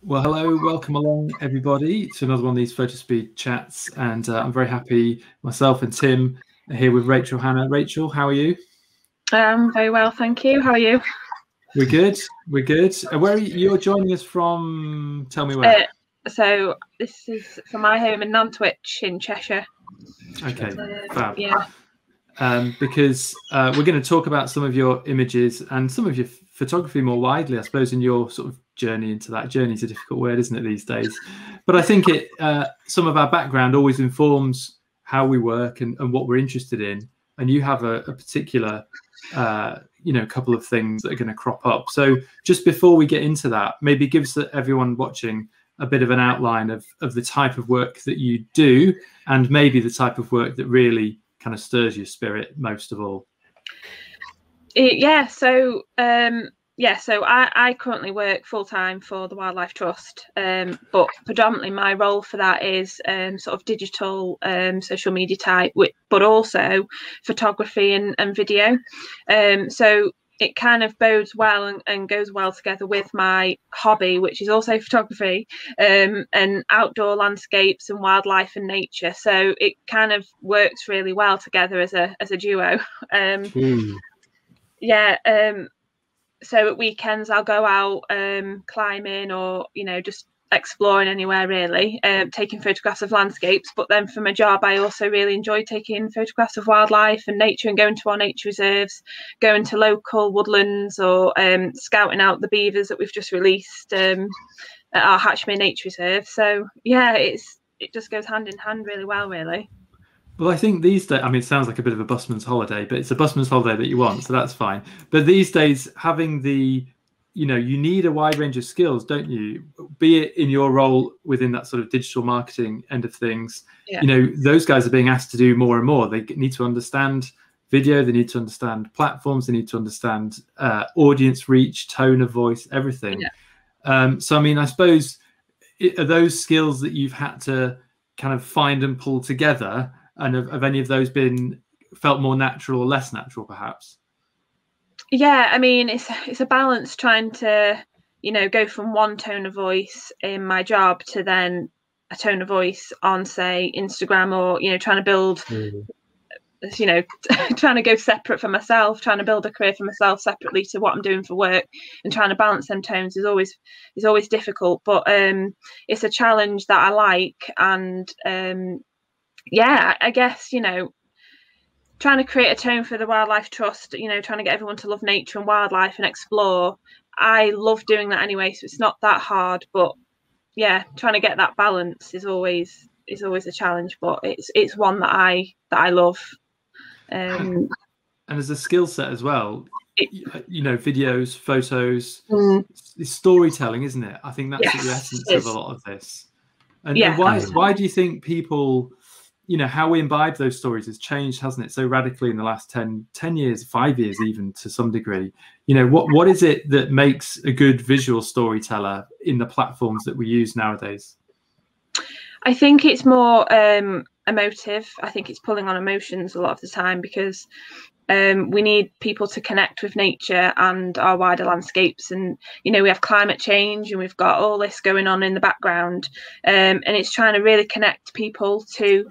Well, hello, welcome along everybody to another one of these Fotospeed chats, and I'm very happy myself and Tim are here with Rachel Hannah. Rachel, how are you? Very well, thank you. How are you? We're good. We're good. Where are you? You're joining us from? Tell me where. So this is from my home in Nantwich in Cheshire. Okay, fab. Yeah. Because we're going to talk about some of your images and some of your photography more widely, I suppose, in your sort of journey into that. Journey is a difficult word, isn't it, these days? But I think it some of our background always informs how we work and what we're interested in. And you have a particular, couple of things that are going to crop up. So just before we get into that, maybe gives everyone watching a bit of an outline of the type of work that you do, and maybe the type of work that really kind of stirs your spirit most of all. So I currently work full-time for the Wildlife Trust, but predominantly my role for that is sort of digital social media type, but also photography and video. So it kind of bodes well and goes well together with my hobby, which is also photography, and outdoor landscapes and wildlife and nature. So it kind of works really well together as a duo. So at weekends I'll go out climbing or just exploring anywhere really, taking photographs of landscapes. But then for my job I also really enjoy taking photographs of wildlife and nature and going to our nature reserves, going to local woodlands, or scouting out the beavers that we've just released at our Hatchmere Nature Reserve. So yeah, it just goes hand in hand really well, really. Well, I think these days, I mean, it sounds like a bit of a busman's holiday, but it's a busman's holiday that you want, so that's fine. But these days, having you need a wide range of skills, don't you? Be it in your role within that sort of digital marketing end of things. Yeah. Those guys are being asked to do more and more. They need to understand video, they need to understand platforms, they need to understand audience reach, tone of voice, everything. Yeah. So, I mean, I suppose, are those skills that you've had to kind of find and pull together? And have any of those felt more natural or less natural, perhaps? Yeah, I mean, it's a balance trying to, go from one tone of voice in my job to then a tone of voice on, say, Instagram, or, trying to build, trying to go separate for myself, trying to build a career for myself separately to what I'm doing for work, and trying to balance them tones is always difficult. But it's a challenge that I like, and I guess, trying to create a tone for the Wildlife Trust, trying to get everyone to love nature and wildlife and explore. I love doing that anyway, so it's not that hard. But yeah, trying to get that balance is always a challenge, but it's one that I love. And as a skill set as well, videos, photos, it's storytelling, isn't it? I think that's the essence of a lot of this. And why do you think people, how we imbibe those stories has changed, hasn't it, so radically in the last 10 years, 5 years even, to some degree? What is it that makes a good visual storyteller in the platforms that we use nowadays? I think it's more emotive. I think it's pulling on emotions a lot of the time, because we need people to connect with nature and our wider landscapes. And we have climate change and we've got all this going on in the background, and it's trying to really connect people to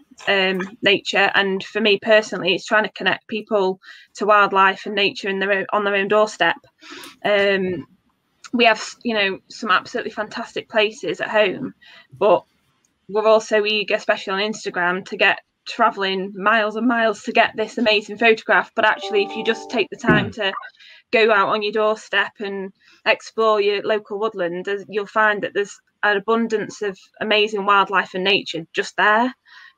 nature. And for me personally, it's trying to connect people to wildlife and nature on their own doorstep. We have some absolutely fantastic places at home, but we're also eager, especially on Instagram, to get traveling miles and miles to get this amazing photograph. But actually, if you just take the time to go out on your doorstep and explore your local woodland, you'll find that there's an abundance of amazing wildlife and nature just there.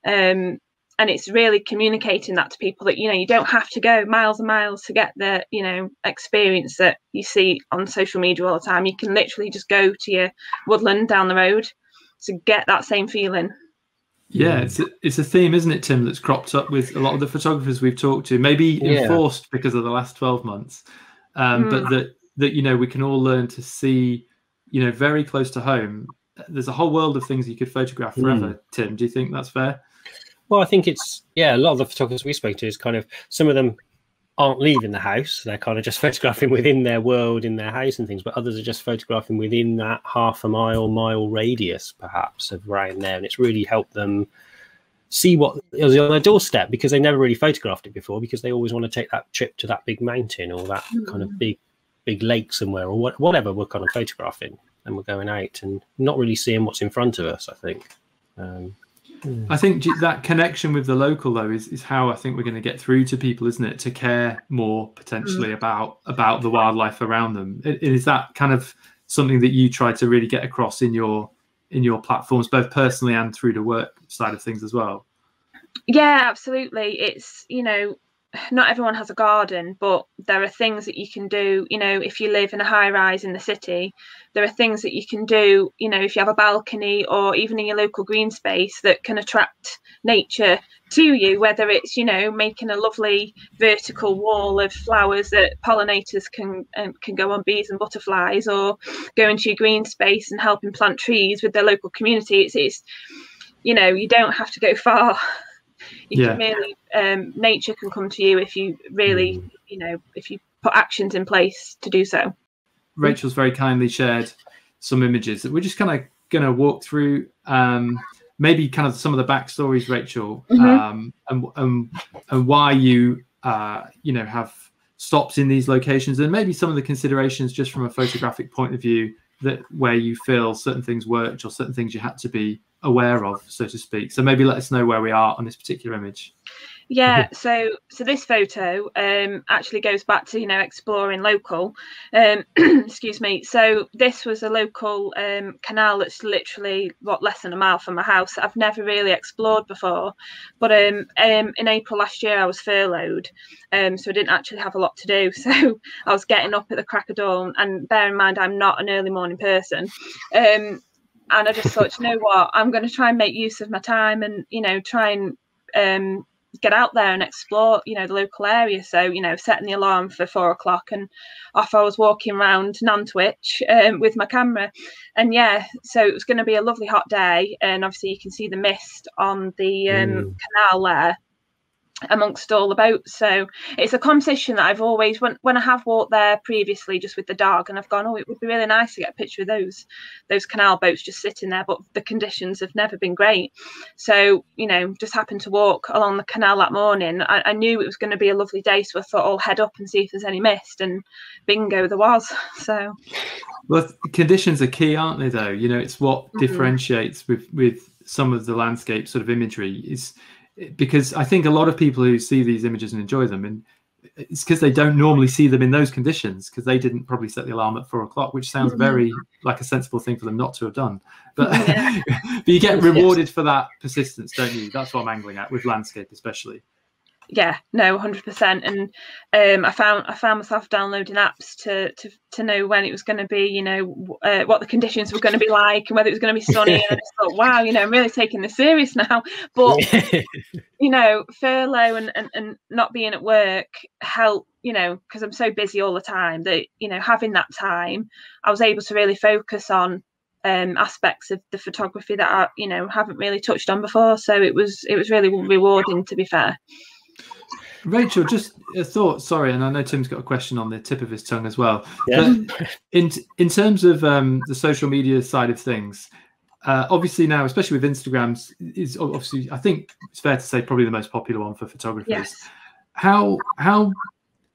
And it's really communicating that to people, that you don't have to go miles and miles to get the experience that you see on social media all the time. You can literally just go to your woodland down the road to get that same feeling. Yeah, it's a theme, isn't it, Tim, that's cropped up with a lot of the photographers we've talked to, maybe enforced because of the last 12 months, but that we can all learn to see, very close to home. There's a whole world of things you could photograph forever. Tim, do you think that's fair? Well, I think it's, a lot of the photographers we spoke to is kind of, some of them aren't leaving the house. They're kind of just photographing within their world, in their house and things, but others are just photographing within that half a mile radius, perhaps, of around there. And it's really helped them see what is on their doorstep, because they never really photographed it before, because they always want to take that trip to that big mountain or that kind of big lake somewhere, or whatever we're kind of photographing. And we're going out and not really seeing what's in front of us, I think. I think that connection with the local, though, is how I think we're going to get through to people, isn't it? To care more potentially about the wildlife around them. Is that kind of something that you try to really get across in your platforms, both personally and through the work side of things as well? Yeah, absolutely. It's, not everyone has a garden, but there are things that you can do. If you live in a high rise in the city, there are things that you can do, if you have a balcony or even in your local green space, that can attract nature to you, whether it's, making a lovely vertical wall of flowers that pollinators can go on, bees and butterflies, or go into your green space and helping plant trees with their local community. It's you don't have to go far. You can really, nature can come to you if you really, if you put actions in place to do so. Rachel's very kindly shared some images that we're just kind of going to walk through, maybe kind of some of the backstories, Rachel, and why you, have stopped in these locations, and maybe some of the considerations just from a photographic point of view, that where you feel certain things worked or certain things you had to be aware of, so to speak. So maybe let us know where we are on this particular image. Yeah, so this photo actually goes back to exploring local. Excuse me. So this was a local canal that's literally less than a mile from my house that I've never really explored before. But in April last year I was furloughed, so I didn't actually have a lot to do. So I was getting up at the crack of dawn, and bear in mind I'm not an early morning person. And I just thought, you know what, I'm going to try and make use of my time and try and get out there and explore the local area. So setting the alarm for 4 o'clock, and off I was walking around Nantwich with my camera. And so it was going to be a lovely hot day, and obviously you can see the mist on the canal there amongst all the boats. So it's a conversation that I've always, when I have walked there previously just with the dog, and I've gone, oh, it would be really nice to get a picture of those canal boats just sitting there, but the conditions have never been great. So just happened to walk along the canal that morning. I knew it was going to be a lovely day, so I thought I'll head up and see if there's any mist, and bingo, there was. So well, conditions are key, aren't they, though? It's what differentiates with some of the landscape sort of imagery, is because I think a lot of people who see these images and enjoy them, and it's because they don't normally see them in those conditions, because they didn't probably set the alarm at 4 o'clock, which sounds very like a sensible thing for them not to have done. But, but you get rewarded for that persistence, don't you? That's what I'm angling at with landscape, especially. Yeah, no, 100%. And I found myself downloading apps to know when it was going to be, what the conditions were going to be like, and whether it was going to be sunny. And I just thought, wow, I'm really taking this serious now. But furlough and not being at work helped, because I'm so busy all the time, that having that time, I was able to really focus on aspects of the photography that I haven't really touched on before. So it was really rewarding, to be fair. Rachel, just a thought, sorry, and I know Tim's got a question on the tip of his tongue as well. Yeah. But in terms of the social media side of things, obviously now, especially with Instagram, is obviously, I think it's fair to say, probably the most popular one for photographers. Yes.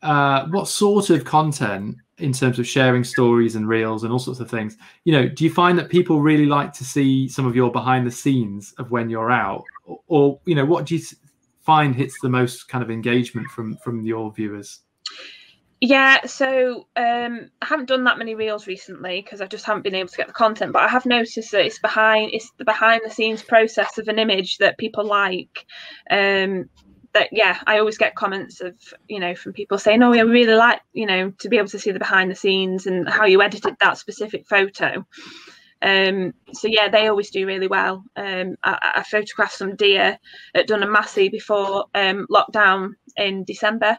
What sort of content, in terms of sharing stories and reels and all sorts of things, do you find that people really like to see some of your behind the scenes of when you're out, or what do you find hits the most kind of engagement from your viewers? Yeah, so I haven't done that many reels recently because I just haven't been able to get the content, but I have noticed that it's the behind the scenes process of an image that people like. I always get comments of from people saying, oh, I really like to be able to see the behind the scenes and how you edited that specific photo. So yeah, they always do really well. I photographed some deer at Massey before lockdown in December,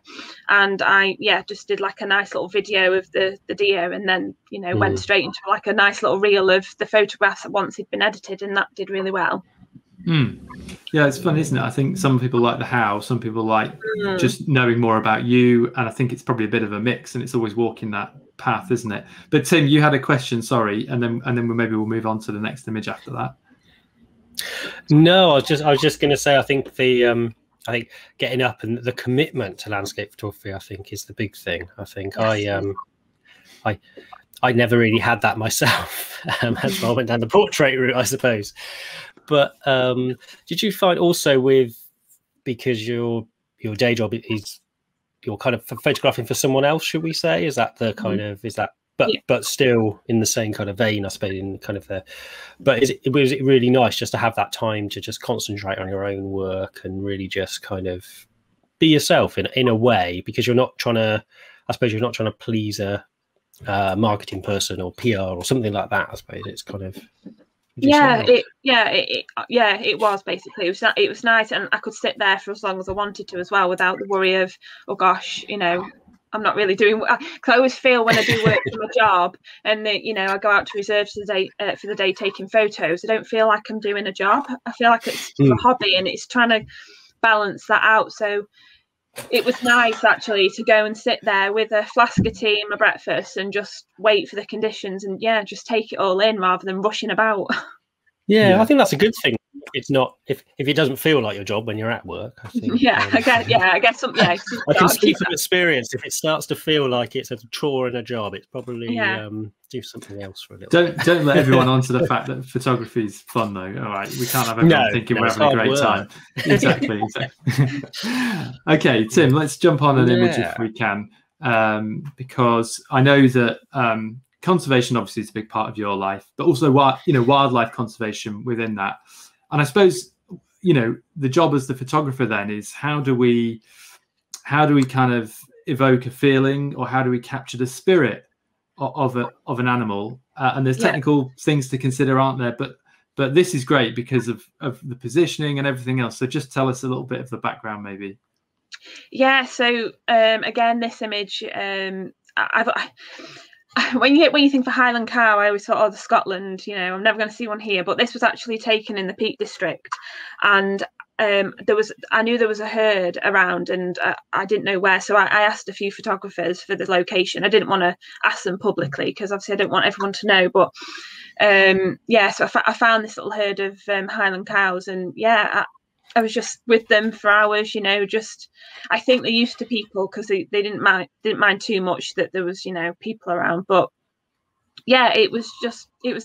and I just did like a nice little video of the deer, and then went straight into like a nice little reel of the photographs once it'd been edited, and that did really well. Yeah, it's fun, isn't it? I think some people like the how, some people like just knowing more about you, and I think it's probably a bit of a mix, and it's always walking that path, isn't it? But Tim, you had a question, sorry, and then maybe we'll move on to the next image after that. No, I was just going to say, I think I think getting up and the commitment to landscape photography, I think, is the big thing. I think I never really had that myself. That's why I went down the portrait route, I suppose. But did you find also because your day job is you're kind of photographing for someone else, should we say? Is that the kind of but still in the same kind of vein, I suppose, in kind of but was it really nice just to have that time to just concentrate on your own work and really just kind of be yourself in a way, because you're not trying to, I suppose you're not trying to please a marketing person or PR or something like that. I suppose it's kind of it was basically, it was nice, and I could sit there for as long as I wanted to as well, without the worry of, oh gosh, you know, I'm not really doing, because I always feel when I do work for my job and you know, I go out to reserves for the day taking photos, I don't feel like I'm doing a job. I feel like it's a hobby, and it's trying to balance that out. So it was nice actually to go and sit there with a flask of tea and my breakfast and just wait for the conditions, and just take it all in rather than rushing about. Yeah, I think that's a good thing. It's not if it doesn't feel like your job when you're at work, I think. I guess some, I can speak from experience. If it starts to feel like it's a chore and a job, it's probably do something else for a little bit. Don't let everyone onto the fact that photography is fun, though. All right, we can't have everyone thinking we're having a great time. Exactly. Okay, Tim, let's jump on an image if we can, because I know that conservation obviously is a big part of your life, but also wildlife conservation within that. And I suppose, you know, the job as the photographer then is how do we kind of evoke a feeling, or how do we capture the spirit of an animal? And there's technical things to consider, aren't there? But this is great because of the positioning and everything else. So just tell us a little bit of the background, maybe. Yeah. So again, this image, when you think for Highland cow, I always thought, oh, the Scotland, you know, I'm never going to see one here. But this was actually taken in the Peak District, and I knew there was a herd around, and I didn't know where, so I asked a few photographers for the location. I didn't want to ask them publicly because obviously I don't want everyone to know. But so I found this little herd of Highland cows, and I was just with them for hours, you know. Just I think they're used to people because they didn't mind too much that there was, you know, people around. But it was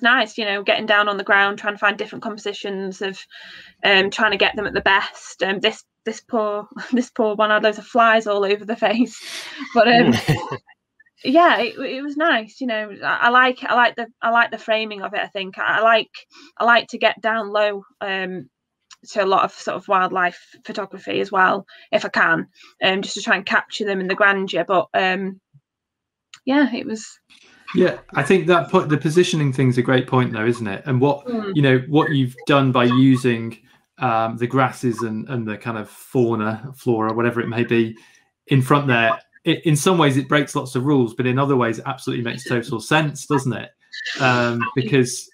nice, you know, getting down on the ground, trying to find different compositions of trying to get them at the best. This poor one had loads of flies all over the face, but it was nice, you know. I like the framing of it. I think I like to get down low to a lot of sort of wildlife photography as well, if I can, just to try and capture them in the grandeur. But it was. Yeah, I think that the positioning thing's a great point, though, isn't it? And what what you've done by using the grasses and the kind of flora, whatever it may be, in front there. In some ways, it breaks lots of rules, but in other ways, it absolutely makes total sense, doesn't it? Because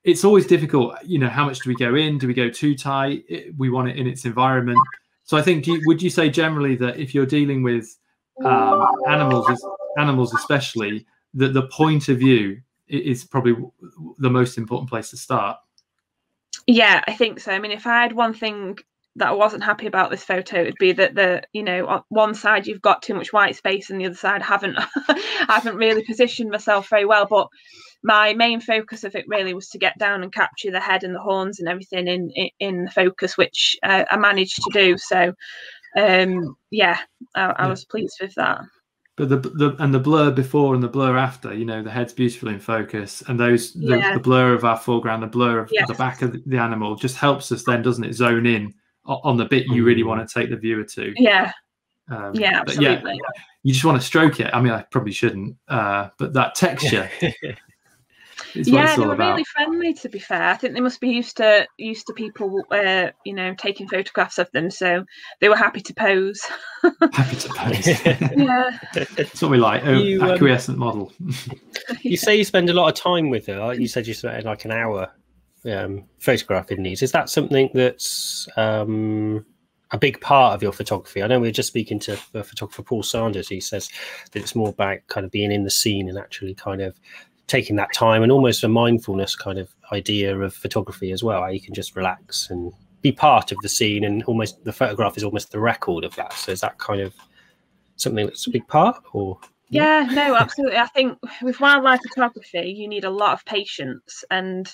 it's always difficult. You know, how much do we go in? Do we go too tight? We want it in its environment. So I think, would you say generally that if you're dealing with animals especially, that the point of view is probably the most important place to start? Yeah, I think so. I mean, if I had one thing that I wasn't happy about this photo, it'd be that on one side you've got too much white space and the other side haven't really positioned myself very well. But my main focus of it really was to get down and capture the head and the horns and everything in the focus, which I managed to do. So I was pleased with that. But the blur before and the blur after, the head's beautifully in focus, and the blur of our foreground, the blur of the back of the animal just helps us then, doesn't it, zone in on the bit you really want to take the viewer to. Absolutely. You just want to stroke it. I mean, I probably shouldn't, but that texture. They were really friendly, to be fair. I think they must be used to people taking photographs of them, so they were happy to pose. Happy to pose. That's what we like. Acquiescent model. You say you spend a lot of time with her. You said you spent like an hour photographing these. Is that something that's a big part of your photography? I know we were just speaking to a photographer, Paul Sanders. He says that it's more about kind of being in the scene and actually kind of taking that time, and almost a mindfulness kind of idea of photography as well, how you can just relax and be part of the scene, and almost the photograph is almost the record of that. So is that kind of something that's a big part, or? Yeah, no, absolutely. I think with wildlife photography, you need a lot of patience. And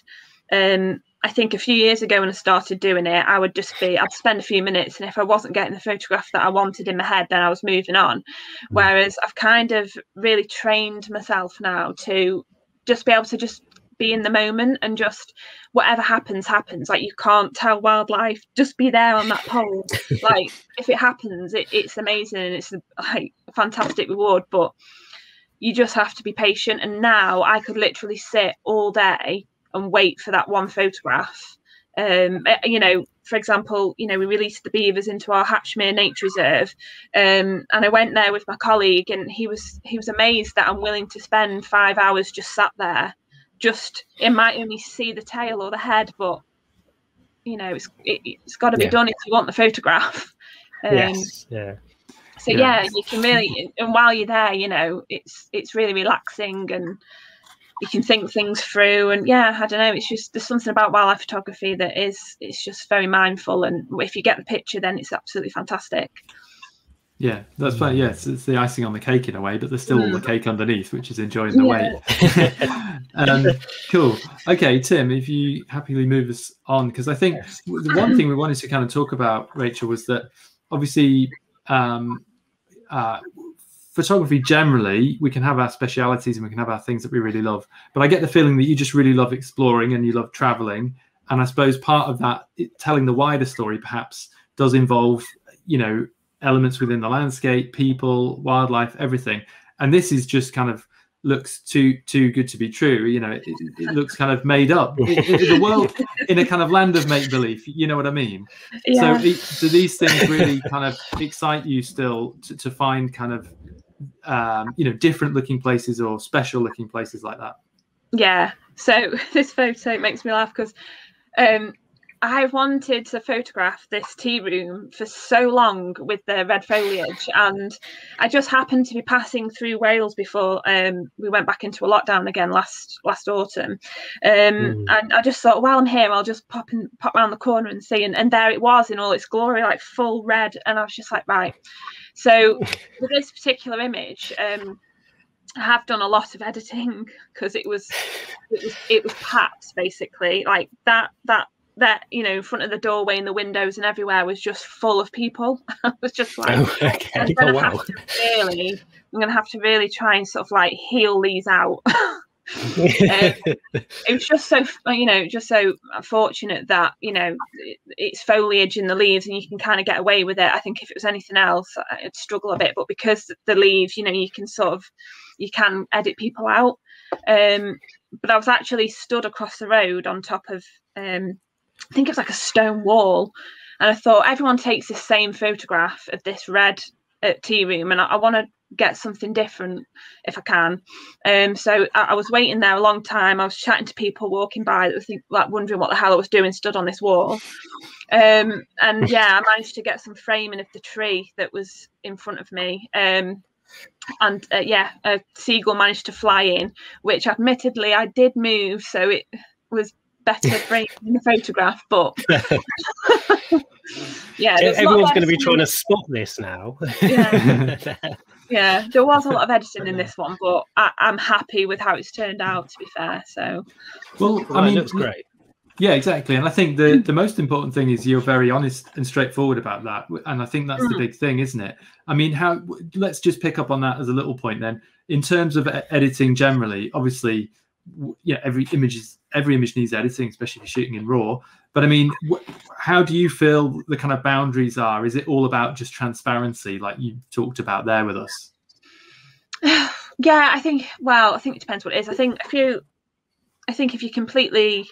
I think a few years ago when I started doing it, I'd spend a few minutes, and if I wasn't getting the photograph that I wanted in my head, then I was moving on. Whereas I've kind of really trained myself now to just be able to just be in the moment, and just whatever happens. Like, you can't tell wildlife, just be there on that pole. Like, if it happens, it's amazing, and it's like a fantastic reward, but you just have to be patient. And now I could literally sit all day and wait for that one photograph. You know, for example, you know, we released the beavers into our Hatchmere Nature Reserve, and I went there with my colleague, and he was amazed that I'm willing to spend 5 hours just sat there. Just, it might only see the tail or the head, but you know, it's got to be done if you want the photograph. Yes. Yeah. So yeah, you can really, and while you're there, you know, it's really relaxing, and you can think things through. And yeah, I don't know, it's just, there's something about wildlife photography that it's just very mindful, and if you get the picture, then it's absolutely fantastic. Yeah, that's fine. Yes, it's the icing on the cake in a way, but there's still all the cake underneath, which is enjoying the wait. Cool. Okay, Tim, if you happily move us on, because I think the one thing we wanted to kind of talk about, Rachel, was that obviously photography generally, we can have our specialities and we can have our things that we really love, but I get the feeling that you just really love exploring and you love traveling, and I suppose part of that, telling the wider story perhaps, does involve, you know, elements within the landscape, people, wildlife, everything. And this is just kind of looks too good to be true. You know, it looks kind of made up. The world in a kind of land of make-believe, you know what I mean? Yeah. So do these things really kind of excite you still to find kind of, you know, different looking places or special looking places like that? Yeah. So this photo makes me laugh because I wanted to photograph this tea room for so long with the red foliage, and I just happened to be passing through Wales before we went back into a lockdown again last autumn, and I just thought, while I'm here, I'll just pop around the corner and see, and there it was in all its glory, like full red, and I was just like, right. So with this particular image, I have done a lot of editing because it was packed, basically, like that, you know, in front of the doorway and the windows and everywhere was just full of people. I was just like, I'm gonna have to really try and sort of like heal these out. It was just so, you know, just so fortunate that, you know, it's foliage in the leaves and you can kind of get away with it. I think if it was anything else, I'd struggle a bit, but because the leaves, you know, you can edit people out. But I was actually stood across the road on top of I think it was like a stone wall, and I thought, everyone takes this same photograph of this red tea room, and I want to get something different if I can. So I was waiting there a long time. I was chatting to people walking by that were like wondering what the hell I was doing stood on this wall. And yeah, I managed to get some framing of the tree that was in front of me. And yeah, a seagull managed to fly in, which admittedly I did move, so it was better frame in the photograph, but yeah, everyone's going to be trying to spot this now. Yeah, there was a lot of editing in this one, but I'm happy with how it's turned out, to be fair. So, well, I mean, it looks great. Yeah, exactly. And I think the most important thing is you're very honest and straightforward about that. And I think that's the big thing, isn't it? I mean, let's just pick up on that as a little point then. In terms of editing generally, obviously, yeah, every image needs editing, especially if you're shooting in RAW. But I mean, how do you feel the kind of boundaries are? Is it all about just transparency, like you talked about there with us? Yeah, I think it depends what it is. I think if you completely,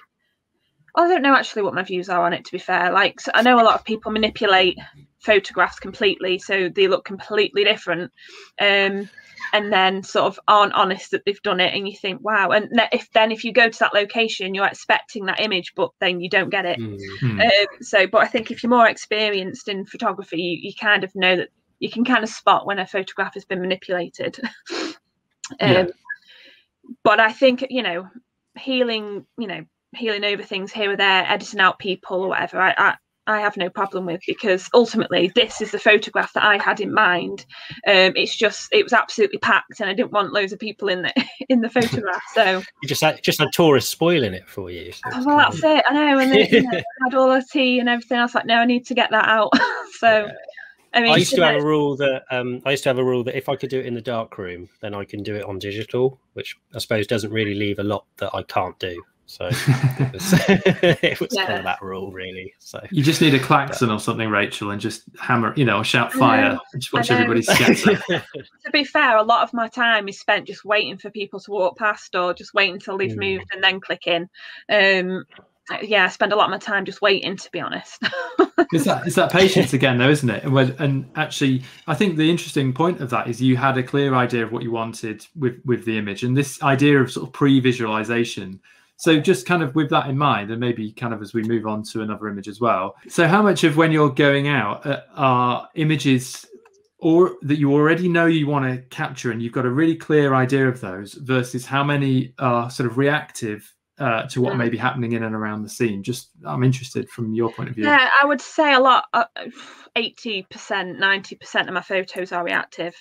I don't know actually what my views are on it, to be fair. Like, so I know a lot of people manipulate photographs completely, so they look completely different, and then sort of aren't honest that they've done it, and you think, wow. And if you go to that location, you're expecting that image, but then you don't get it. But I think if you're more experienced in photography, you kind of know that you can kind of spot when a photograph has been manipulated. But I think, healing over things here or there, editing out people or whatever, I have no problem with, because ultimately this is the photograph that I had in mind. It was absolutely packed, and I didn't want loads of people in the photograph. So you just had tourists spoiling it for you. So well, that's it. I know, and they had all the tea and everything. I was like, no, I need to get that out. So. Yeah. I mean, I used to have a rule that if I could do it in the darkroom, then I can do it on digital, which I suppose doesn't really leave a lot that I can't do. So it was kind of that rule, really. So you just need a klaxon or something, Rachel, and just hammer, or shout fire, and just watch everybody scatter. To be fair, a lot of my time is spent just waiting for people to walk past, or just waiting until they've moved and then clicking. I spend a lot of my time just waiting, to be honest. It's that patience again, though, isn't it? And actually, I think the interesting point of that is you had a clear idea of what you wanted with the image, and this idea of sort of pre-visualization. So just kind of with that in mind, and maybe kind of as we move on to another image as well. So how much of when you're going out are images or that you already know you want to capture and you've got a really clear idea of those, versus how many are sort of reactive to what may be happening in and around the scene? Just, I'm interested from your point of view. Yeah, I would say a lot, 80%, 90% of my photos are reactive,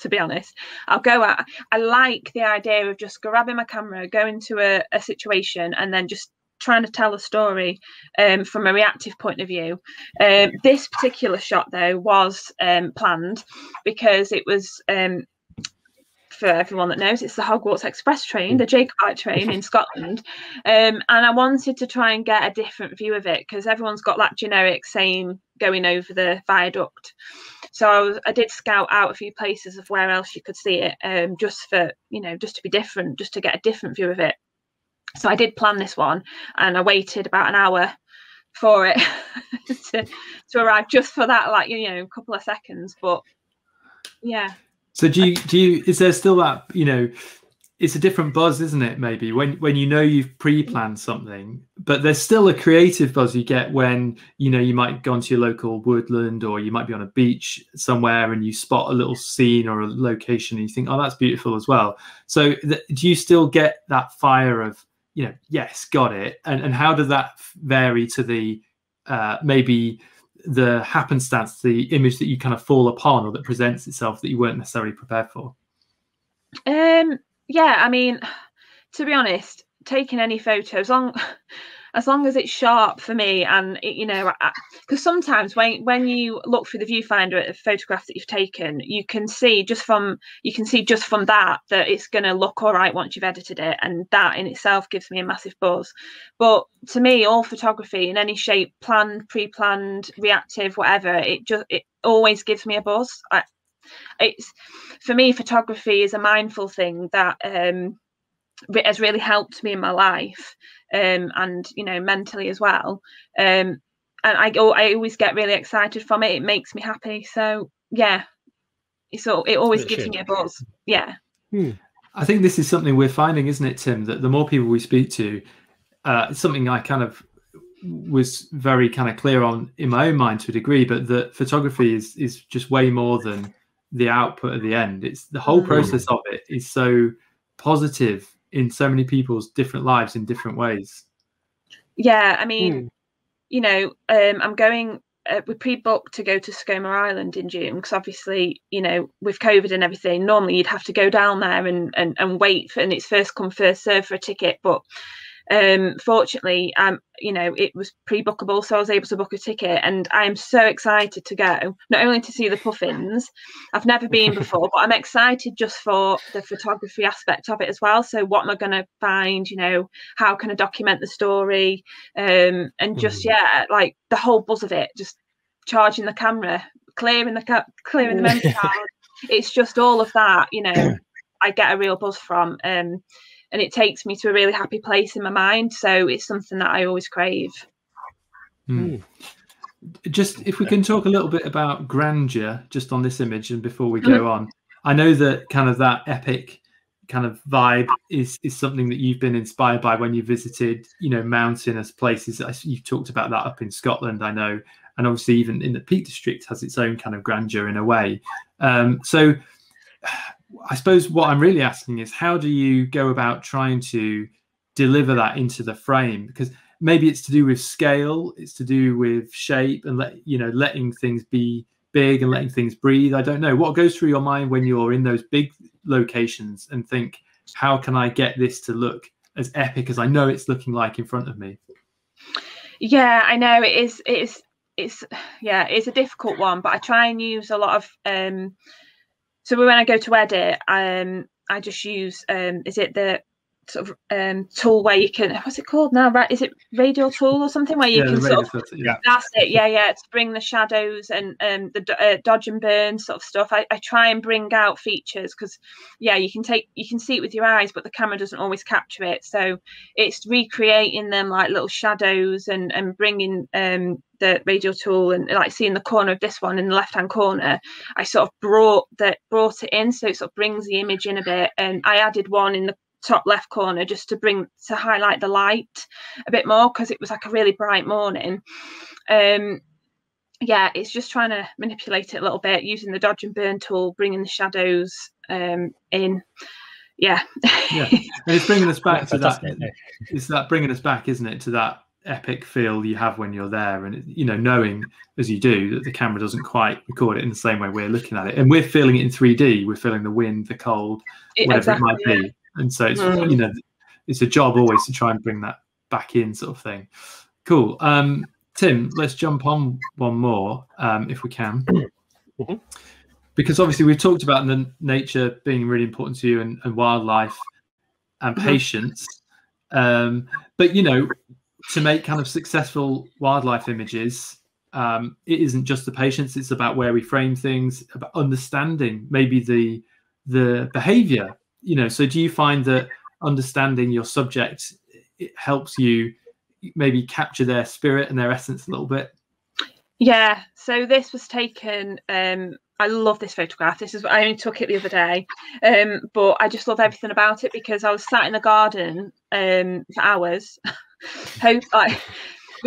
to be honest. I'll go out, I like the idea of just grabbing my camera, going to a situation, and then just trying to tell a story from a reactive point of view. This particular shot, though, was planned, because it was... for everyone that knows, it's the Hogwarts Express train, the Jacobite train in Scotland, and I wanted to try and get a different view of it, because everyone's got that generic same going over the viaduct. So I did scout out a few places of where else you could see it, just for, just to be different, just to get a different view of it. So I did plan this one, and I waited about an hour for it to arrive, just for that, a couple of seconds. But yeah. So do you is there still that, it's a different buzz, isn't it? Maybe when you've pre-planned something, but there's still a creative buzz you get when, you might go onto your local woodland, or you might be on a beach somewhere and you spot a little scene or a location and you think, oh, that's beautiful as well. So do you still get that fire of, yes, got it? And how does that vary to the maybe the happenstance, the image that you kind of fall upon or that presents itself that you weren't necessarily prepared for? Yeah, I mean, to be honest, taking any photo, as long as it's sharp for me, and because sometimes when you look through the viewfinder at a photograph that you've taken, you can see just from that it's going to look all right once you've edited it, and that in itself gives me a massive buzz. But to me, all photography in any shape, planned, pre-planned, reactive, whatever, it always gives me a buzz. It's, for me, photography is a mindful thing that has really helped me in my life, and mentally as well. And I always get really excited from it. It makes me happy. So yeah, it always gives me a buzz. Yeah. I think this is something we're finding, isn't it, Tim? That the more people we speak to, it's something I kind of was very kind of clear on in my own mind to a degree, but that photography is just way more than the output at the end. It's the whole process of it is so positive in so many people's different lives in different ways. Yeah, I mean, I'm going, we pre-booked to go to Skomer Island in June, because obviously, with COVID and everything, normally you'd have to go down there and wait and it's first come first serve for a ticket. But fortunately, it was pre-bookable, so I was able to book a ticket, and I'm so excited to go, not only to see the puffins. I've never been before, but I'm excited just for the photography aspect of it as well. So what am I going to find, how can I document the story, and just like the whole buzz of it, just charging the camera, clearing the memory card. It's just all of that, I get a real buzz from, and it takes me to a really happy place in my mind. So it's something that I always crave. Just if we can talk a little bit about grandeur just on this image, and before we go on, I know that kind of that epic kind of vibe is something that you've been inspired by when you visited, you know, mountainous places. You've talked about that up in Scotland, I know, and obviously even in the Peak District has its own kind of grandeur in a way. So I suppose what I'm really asking is, how do you go about trying to deliver that into the frame? Because maybe it's to do with scale, it's to do with shape, and letting things be big and letting things breathe. I don't know what goes through your mind when you're in those big locations and think, how can I get this to look as epic as I know it's looking like in front of me? Yeah, I know it's a difficult one, but I try and use a lot of so when I go to edit, I just use is it the sort of tool where you can, what's it called now, right? Is it radial tool or something where you can sort of filter, that's it, to bring the shadows and the dodge and burn sort of stuff. I try and bring out features, because you can see it with your eyes, but the camera doesn't always capture it, so it's recreating them like little shadows and bringing the radial tool, and like seeing the corner of this one in the left hand corner, I sort of brought it in, so it sort of brings the image in a bit. And I added one in the top left corner just to highlight the light a bit more, because it was like a really bright morning. It's just trying to manipulate it a little bit using the dodge and burn tool, bringing the shadows in. And it's bringing us back to that. It's that bringing us back, isn't it, to that epic feel you have when you're there, and knowing as you do that the camera doesn't quite record it in the same way we're looking at it, and we're feeling it in 3D. We're feeling the wind, the cold, whatever it might be. And so it's it's a job always to try and bring that back in, sort of thing. Cool. Tim, let's jump on one more if we can. Because obviously we've talked about the nature being really important to you, and wildlife and patience. But to make kind of successful wildlife images, it isn't just the patience, it's about where we frame things, about understanding maybe the behavior. So do you find that understanding your subject, it helps you maybe capture their spirit and their essence a little bit? Yeah, so this was taken, I love this photograph. I only took it the other day, but I just love everything about it, because I was sat in the garden for hours. We've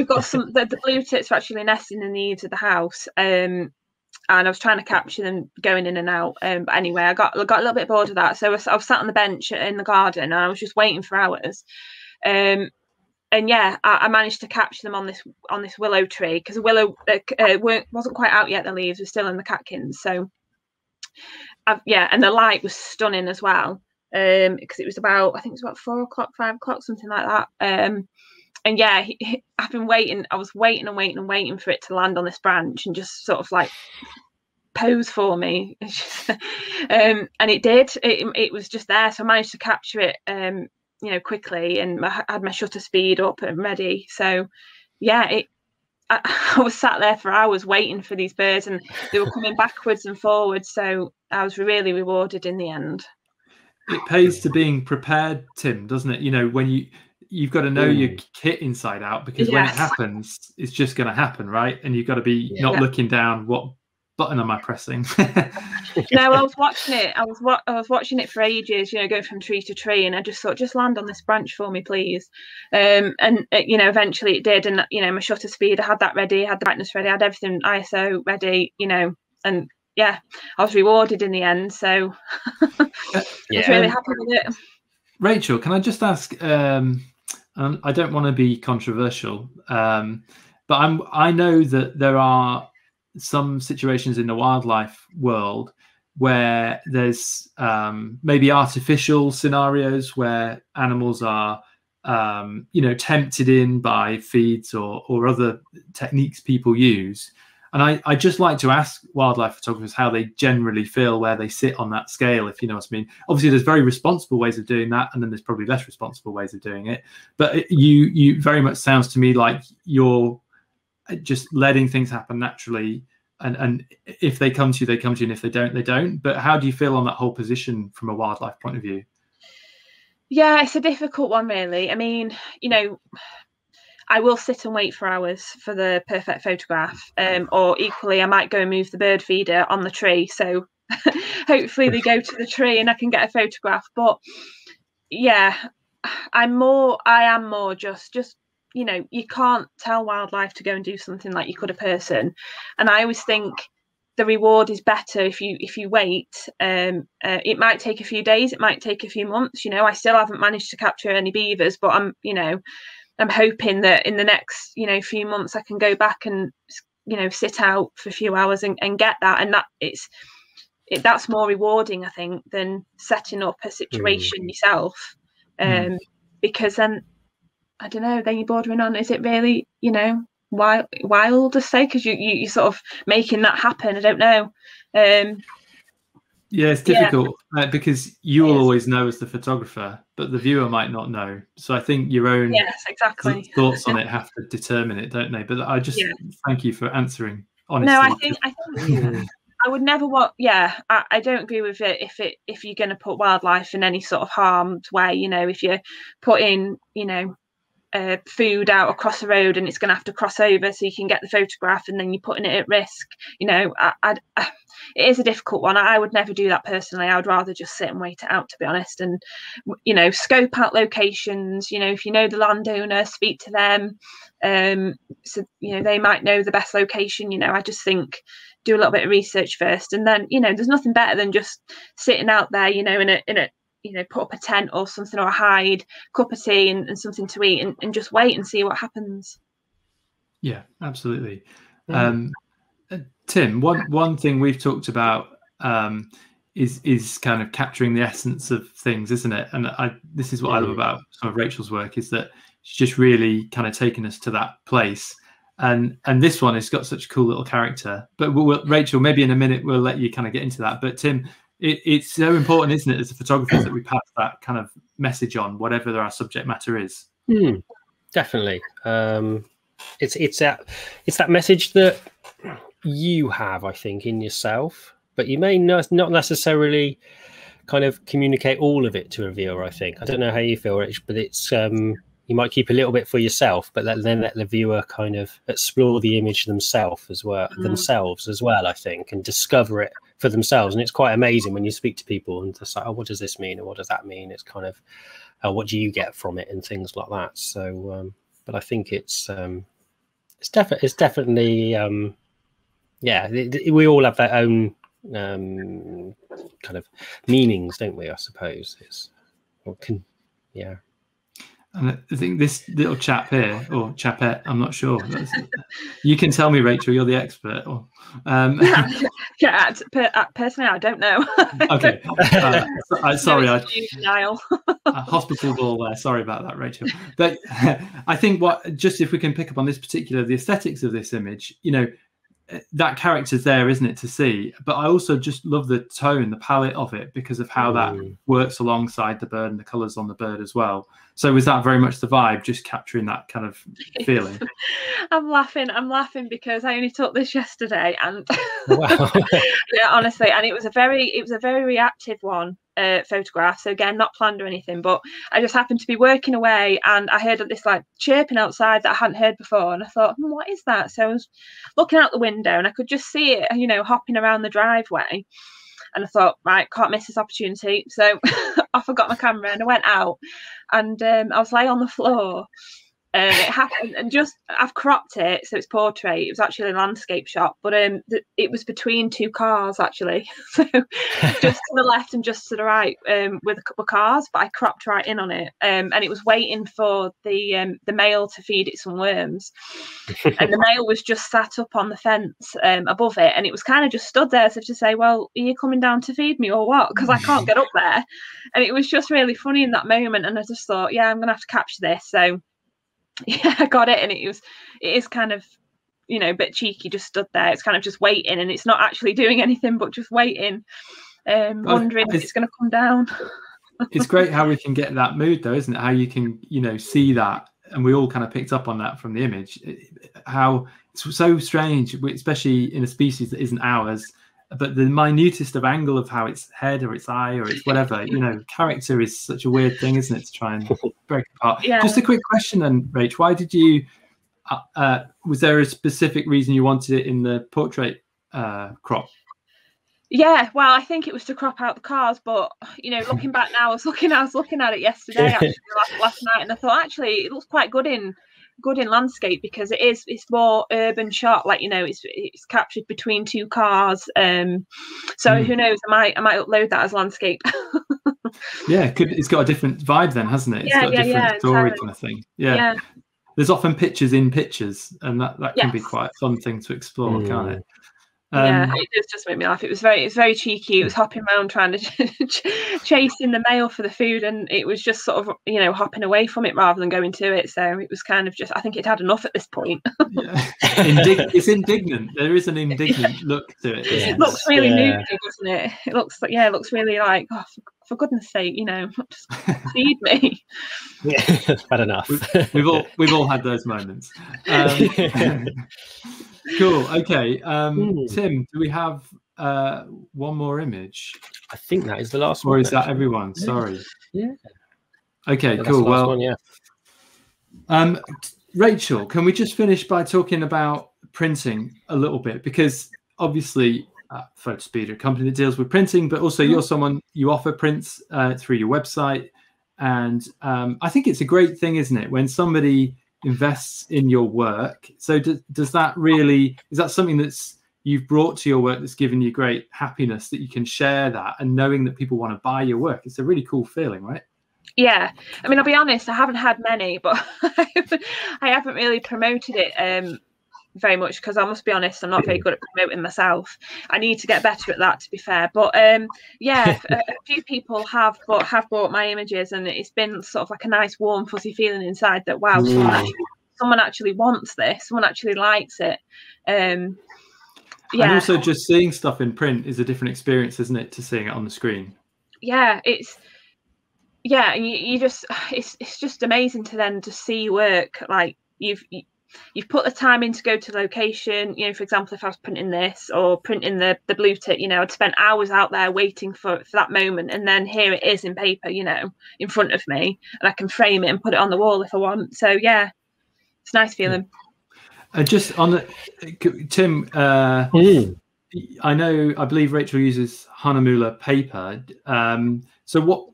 got the blue tits are actually nesting in the eaves of the house, and I was trying to capture them going in and out. But anyway, I got a little bit bored of that, so I was sat on the bench in the garden, and I was just waiting for hours. I managed to capture them on this willow tree, because the willow wasn't quite out yet. The leaves were still in the catkins. So, and the light was stunning as well, because it was about 4 o'clock, 5 o'clock, something like that. I've been waiting. I was waiting for it to land on this branch and just sort of like pose for me. And it did. It was just there, so I managed to capture it quickly, and I had my shutter speed up and ready. So I was sat there for hours waiting for these birds, and they were coming backwards and forwards, so I was really rewarded in the end. It pays to being prepared, Tim, doesn't it? When you've got to know your kit inside out, because when it happens, it's just going to happen, right? And you've got to be not looking down, what button am I pressing? No, I was watching it. I was watching it for ages, going from tree to tree, and I just thought, just land on this branch for me, please. Eventually it did, and my shutter speed, I had that ready, I had the brightness ready, I had everything ISO ready, and I was rewarded in the end. So I was really happy with it. Rachel, can I just ask? I don't want to be controversial, but I know that there are some situations in the wildlife world where there's maybe artificial scenarios where animals are tempted in by feeds or other techniques people use. And I just like to ask wildlife photographers how they generally feel where they sit on that scale, if you know what I mean. Obviously, there's very responsible ways of doing that, and then there's probably less responsible ways of doing it. But you very much sounds to me like you're just letting things happen naturally, and if they come to you, they come to you, and if they don't, they don't. But how do you feel on that whole position from a wildlife point of view? Yeah, it's a difficult one, really. I mean, I will sit and wait for hours for the perfect photograph. Or equally, I might go and move the bird feeder on the tree. So hopefully they go to the tree and I can get a photograph. But yeah, I am more just you know, you can't tell wildlife to go and do something like you could a person. And I always think the reward is better if you wait. It might take a few days, it might take a few months. You know, I still haven't managed to capture any beavers, but I'm hoping that in the next, you know, few months I can go back and, you know, sit out for a few hours and get that. And that's more rewarding, I think, than setting up a situation yourself. Because then, I don't know, then you're bordering on, is it really, you know, wild to say? Because you're sort of making that happen. I don't know. Yeah, it's difficult because you will always know as the photographer, but the viewer might not know. So I think your own thoughts on it have to determine it, don't they? But I just thank you for answering honestly. No, I think I would never want. Yeah, I don't agree with it. If you're going to put wildlife in any sort of harmed way, you know, if you're putting, you know, food out across the road and it's going to have to cross over so you can get the photograph, and then you're putting it at risk, you know, it is a difficult one. I would never do that personally. I would rather just sit and wait it out, to be honest, and, you know, scope out locations. You know, if you know the landowner, speak to them, so, you know, they might know the best location. You know, I just think do a little bit of research first, and then, you know, there's nothing better than just sitting out there, you know, in a you know, put up a tent or something, or a hide, cup of tea and something to eat, and just wait and see what happens. Yeah, absolutely. Tim, one thing we've talked about is kind of capturing the essence of things, isn't it? And this is what I love about some of Rachel's work, is that she's just really kind of taken us to that place. And this one has got such a cool little character. But Rachel, maybe in a minute we'll let you kind of get into that. But Tim, it's so important, isn't it, as a photographer, that we pass that kind of message on, whatever our subject matter is. Definitely. It's that message that you have, I think, in yourself, but you may not necessarily kind of communicate all of it to a viewer. I think, I don't know how you feel, Rich, but it's you might keep a little bit for yourself, but then let the viewer kind of explore the image themselves as well, I think, and discover it for themselves. And it's quite amazing when you speak to people and just like, oh, what does this mean, or what does that mean? It's kind of what do you get from it, and things like that. So but I think it's definitely we all have their own kind of meanings, don't we? I suppose And I think this little chap here, or chapette, I'm not sure. You can tell me, Rachel, you're the expert. Personally, I don't know. Okay. Sorry. Hospital ball there. Sorry about that, Rachel. But I think just if we can pick up on this particular, the aesthetics of this image, you know, that character's there, isn't it, to see? But I also just love the tone, the palette of it, because of how that works alongside the bird and the colours on the bird as well. So was that very much the vibe, just capturing that kind of feeling? I'm laughing because I only took this yesterday, and wow. Yeah, honestly, and it was a very reactive one. Photograph, so again, not planned or anything, but I just happened to be working away and I heard this like chirping outside that I hadn't heard before, and I thought, what is that? So I was looking out the window and I could just see it, you know, hopping around the driveway, and I thought, right, can't miss this opportunity. So off I got my camera and I went out, and I was laying on the floor. It happened, and just I've cropped it so it's portrait. It was actually a landscape shot, but it was between two cars actually, so just to the left and just to the right, with a couple of cars. But I cropped right in on it, and it was waiting for the male to feed it some worms, and the male was just sat up on the fence above it, and it was kind of just stood there as if to say, "Well, are you coming down to feed me or what?" Because I can't get up there, and it was just really funny in that moment. And I just thought, yeah, I'm gonna have to capture this. So. Yeah, I got it, and it is kind of, you know, a bit cheeky, just stood there. It's kind of just waiting, and it's not actually doing anything but just waiting, wondering if it's going to come down. It's great how we can get that mood, though, isn't it? How you can, you know, see that, and we all kind of picked up on that from the image. How it's so strange, especially in a species that isn't ours, but the minutest of angle of how its head or its eye or its whatever, you know, character is such a weird thing, isn't it, to try and break apart. Yeah. Just a quick question then, Rach, why did you was there a specific reason you wanted it in the portrait crop? Yeah, well, I think it was to crop out the cars, but you know, looking back now, I was looking at it yesterday, actually, last night, and I thought actually it looks quite good in landscape, because it's more urban shot, like, you know, it's captured between two cars. So who knows, I might upload that as landscape. Yeah, it's got a different vibe then, hasn't it? It's got a different story kind of thing. Yeah. There's often pictures in pictures, and that can be quite a fun thing to explore, can't it? Yeah, it does just make me laugh. It's very cheeky. It was hopping around trying to chasing the male for the food, and it was just sort of, you know, hopping away from it rather than going to it. So it was kind of just, I think it had enough at this point. Yeah. It's indignant. There is an indignant look to it. It looks really moody, doesn't it? It looks like, it looks really like, oh, for goodness sake, you know, just feed me. Yeah, had enough. We've all had those moments. Cool. Okay. Tim, do we have one more image? I think that is the last one. Or is that everyone? Sorry. Yeah. Okay, yeah, cool. Well, one, yeah. Rachel, can we just finish by talking about printing a little bit? Because obviously, Fotospeed, a company that deals with printing, but also you're someone, you offer prints through your website. And I think it's a great thing, isn't it, when somebody invests in your work? So does that really, is that something that's you've brought to your work that's given you great happiness, that you can share that, and knowing that people want to buy your work? It's a really cool feeling, right? Yeah, I mean, I'll be honest, I haven't had many, but I haven't really promoted it very much, because I must be honest, I'm not very good at promoting myself. I need to get better at that, to be fair. But yeah, a few people have bought my images, and it's been sort of like a nice warm fuzzy feeling inside that, wow, someone actually wants this, someone actually likes it. And also just seeing stuff in print is a different experience, isn't it, to seeing it on the screen? Yeah, you just, it's just amazing to then to see work, like you've put the time in to go to location. You know, for example, if I was printing this or printing the blue tip, you know, I'd spent hours out there waiting for that moment, and then here it is in paper, you know, in front of me, and I can frame it and put it on the wall if I want. So yeah, it's a nice feeling. Just on the Tim, I believe Rachel uses Hahnemühle paper. So what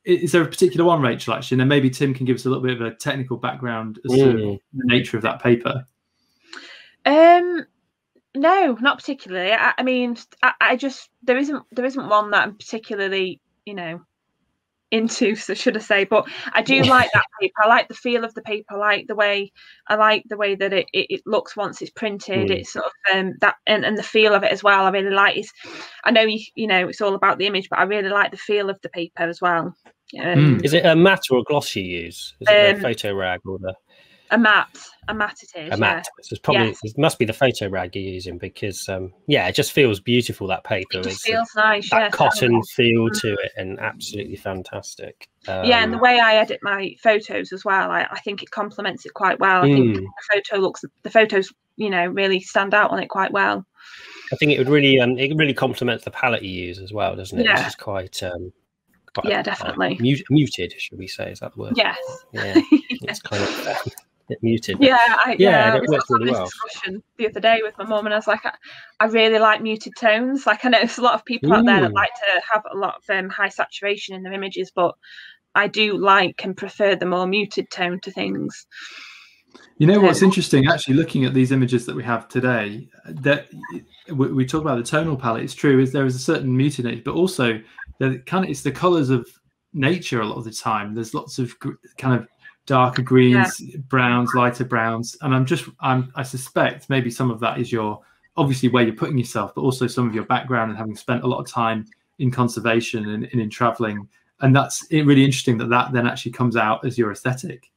is there a particular one, Rachel, actually? And then maybe Tim can give us a little bit of a technical background as to the nature of that paper. No, not particularly. I mean, I just, there isn't one that I'm particularly, you know, into, so should I say, but I do like that paper. I like the feel of the paper. I like the way that it looks once it's printed. It's sort of that and the feel of it as well. I really like it. I know you know it's all about the image, but I really like the feel of the paper as well. Is it a matte or a gloss you use? Is it the photo rag or the a matte it is. A matte. So it's probably it must be the photo rag you're using, because yeah, it just feels beautiful, that paper. It just feels nice. That cotton feel to it, and absolutely fantastic. Yeah, and the way I edit my photos as well, I think it complements it quite well. I think the photos, you know, really stand out on it quite well. I think it really complements the palette you use as well, doesn't it? Yeah. Which is quite yeah, definitely muted, should we say? Is that the word? Yes. Yeah. It's kind of a bit muted. Yeah, it works really well. Discussion the other day with my mum, and I was like, I really like muted tones. Like, I know there's a lot of people out there that like to have a lot of high saturation in their images, but I do like and prefer the more muted tone to things. You know what's interesting, actually, looking at these images that we have today, that we talk about the tonal palette. It's true, is there is a certain muted nature, but also it's the colors of nature a lot of the time. There's lots of kind of darker greens, browns, lighter browns, and I suspect maybe some of that is your, obviously, where you're putting yourself, but also some of your background and having spent a lot of time in conservation and in traveling, and that's really interesting that then actually comes out as your aesthetic.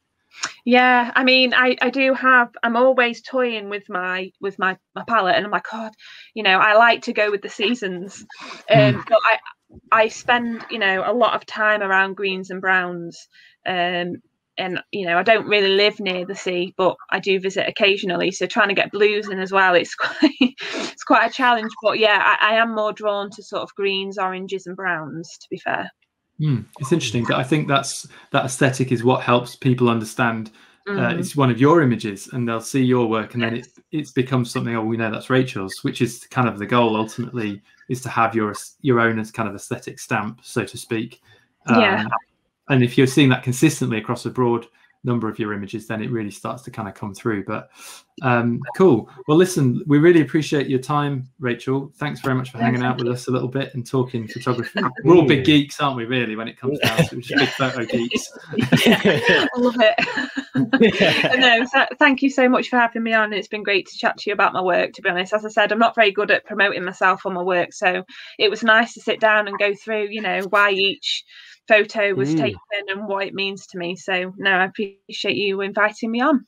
Yeah, I mean, I'm always toying with my palette, and I'm like, God, you know, I like to go with the seasons, but I spend, you know, a lot of time around greens and browns, and you know, I don't really live near the sea, but I do visit occasionally, so trying to get blues in as well, it's quite a challenge. But yeah, I am more drawn to sort of greens, oranges and browns, to be fair. It's interesting, but I think that aesthetic is what helps people understand. It's one of your images, and they'll see your work, and then it becomes something. Oh, we know that's Rachel's, which is kind of the goal ultimately, is to have your own as kind of aesthetic stamp, so to speak. And if you're seeing that consistently across a broad number of your images, then it really starts to kind of come through. But cool. Well, listen, we really appreciate your time, Rachel. Thanks very much for hanging out with us a little bit and talking photography. We're all big geeks, aren't we, really, when it comes down to it? We're just big photo geeks. I love it. No, thank you so much for having me on. It's been great to chat to you about my work, to be honest. As I said, I'm not very good at promoting myself on my work, so it was nice to sit down and go through, you know, why each photo was taken and what it means to me. So no, I appreciate you inviting me on.